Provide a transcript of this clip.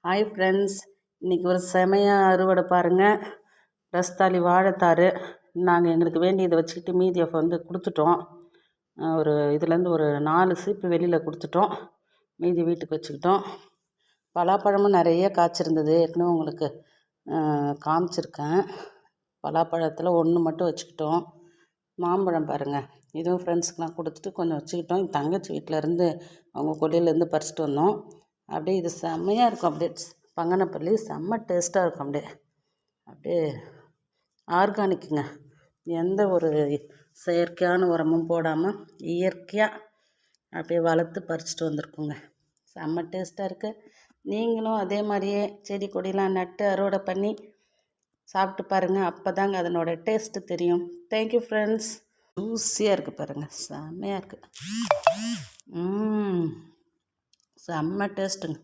Hi friends, இன்றைக்கி ஒரு செமையாக அறுவடை பாருங்கள். ரஸ்தாளி வாழைத்தாறு நாங்கள் எங்களுக்கு வேண்டியதை வச்சுக்கிட்டு மீதியை கொடுத்துட்டோம். ஒரு இதுலேருந்து ஒரு 4 சீப்பு வெளியில் கொடுத்துட்டோம். மீதி வீட்டுக்கு வச்சுக்கிட்டோம். பலாப்பழமும் நிறைய காய்ச்சிருந்தது, ஏற்கனவே உங்களுக்கு காமிச்சிருக்கேன். பலாப்பழத்தில் 1 மட்டும் வச்சுக்கிட்டோம். மாம்பழம் பாருங்கள், இதுவும் ஃப்ரெண்ட்ஸுக்கெலாம் கொடுத்துட்டு கொஞ்சம் வச்சுக்கிட்டோம். என் தங்கச்சி வீட்டிலேருந்து அவங்க கொல்லையிலேருந்து பறிச்சிட்டு வந்தோம். அப்படியே இது செம்மையாக இருக்கும். அப்படியே பங்கனப்பள்ளி செம்ம டேஸ்ட்டாக இருக்கும். அப்படியே ஆர்கானிக்குங்க, எந்த ஒரு செயற்கையான உரமும் போடாமல் இயற்கையாக அப்படியே வளர்த்து பறிச்சிட்டு வந்திருக்குங்க. செம்ம டேஸ்ட்டாக இருக்குது. நீங்களும் அதே மாதிரியே செடி கொடிலாம் நட்டு அறுவடை பண்ணி சாப்பிட்டு பாருங்கள். அப்போ தாங்க அதனோட டேஸ்ட்டு தெரியும். Thank you friends. ஜூஸியாக இருக்குது பாருங்கள், செம்மையாக இருக்குது. செம்ம டேஸ்ட்டுங்க.